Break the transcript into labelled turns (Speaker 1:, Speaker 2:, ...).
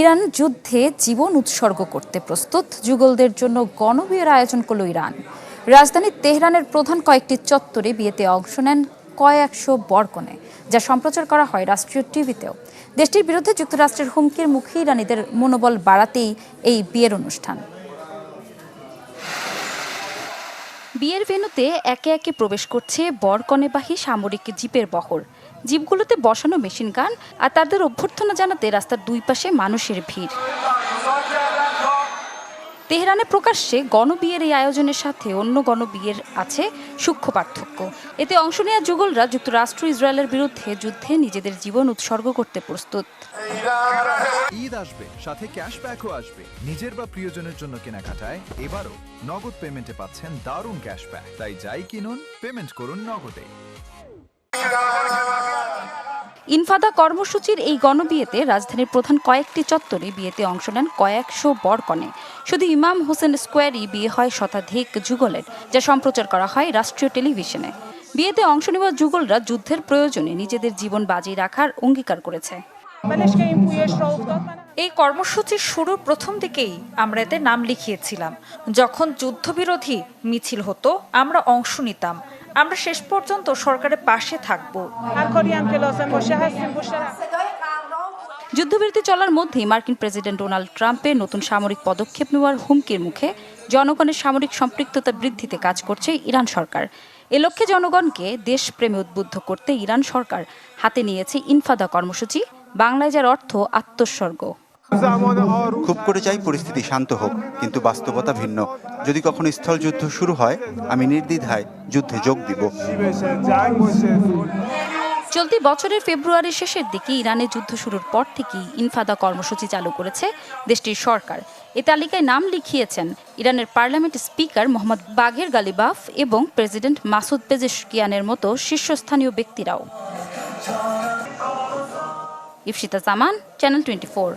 Speaker 1: Iran যুদ্ধে জীবন উৎসর্গ করতে প্রস্তুত, যুগলদের জন্য গণবিয়ের আয়োজন করল ইরান। রাজধানী তেহরানের প্রধান কয়েকটি চত্বরে বিয়েতে অংশ নেন কয়েকশো বরকনে, যা সম্প্রচার করা হয় রাষ্ট্রীয় টিভিতেও। দেশটির বিরুদ্ধে যুক্তরাষ্ট্রের হুমকির মুখে ইরানিদের মনোবল বাড়াতেই এই বিয়ের অনুষ্ঠান। বিয়ের ভেন্যুতে একে একে প্রবেশ করছে বরকনেবাহী সামরিক জিপের বহর। জিপগুলোতে বসানো মেশিন গান, আর তাদের অভ্যর্থনা জানাতে রাস্তার দুই পাশে মানুষের ভিড়। তেহরানে প্রকাশ্যে গণবিয়ের এই আয়োজনের সাথে অন্য গণবিয়ের আছে সূক্ষ্ম পার্থক্য। এতে অংশ নেওয়া যুগলরা যুক্তরাষ্ট্র ইসরায়েলের বিরুদ্ধে যুদ্ধে নিজেদের জীবন উৎসর্গ করতে প্রস্তুত।
Speaker 2: ঈদ আসবে, সাথে ক্যাশব্যাকও আসবে। নিজের বা প্রিয়জনের জন্য কেনাকাটায় এবারও নগদ পেমেন্টে পাচ্ছেন দারুণ ক্যাশব্যাক। তাই যাই কিনুন, পেমেন্ট করুন নগদে।
Speaker 1: ইনফাদা কর্মসূচির এই গণবিয়েতে রাজধানীর প্রধান কয়েকটি চত্বরে বিয়েতে অংশ নেন কয়েকশো বরকনে। শুধু ইমাম হোসেন স্কোয়ারই বিয়ে হয় শতাধিক যুগলের, যা সম্প্রচার করা হয় রাষ্ট্রীয় টেলিভিশনে। বিয়েতে অংশ নেওয়া যুগলরা যুদ্ধের প্রয়োজনে নিজেদের জীবন বাজি রাখার অঙ্গীকার করেছে।
Speaker 3: এই কর্মসূচির শুরুর প্রথম দিকেই আমরা এতে নাম লিখিয়েছিলাম। যখন যুদ্ধবিরোধী মিছিল হতো আমরা অংশ নিতাম। আমরা শেষ পর্যন্ত সরকারের পাশে থাকব।
Speaker 1: যুদ্ধবিরতি চলার মধ্যেই মার্কিন প্রেসিডেন্ট ডোনাল্ড ট্রাম্পের নতুন সামরিক পদক্ষেপ নেওয়ার হুমকির মুখে জনগণের সামরিক সম্পৃক্ততা বৃদ্ধিতে কাজ করছে ইরান সরকার। এ লক্ষ্যে জনগণকে দেশপ্রেমে উদ্বুদ্ধ করতে ইরান সরকার হাতে নিয়েছে ইনফাদা কর্মসূচি, বাংলায় যার অর্থ আত্মোৎসর্গ।
Speaker 4: খুব করে চাই পরিস্থিতি শান্ত হোক, কিন্তু বাস্তবতা ভিন্ন। যদি কখনো স্থল যুদ্ধ শুরু হয়, আমি নির্দ্বিধায় যুদ্ধে যোগ দিব।
Speaker 1: চলতি বছরের ফেব্রুয়ারির শেষের দিকে ইরানে যুদ্ধ শুরুর পর থেকেই ইনফাদা কর্মসূচি চালু করেছে দেশটির সরকার। এ তালিকায় নাম লিখিয়েছেন ইরানের পার্লামেন্ট স্পিকার মোহাম্মদ বাঘের গালিবাফ এবং প্রেসিডেন্ট মাসুদ পেজেশকিয়ানের মতো শীর্ষস্থানীয় ব্যক্তিরাও। ইফশিতা জামান, চ্যানেল 24।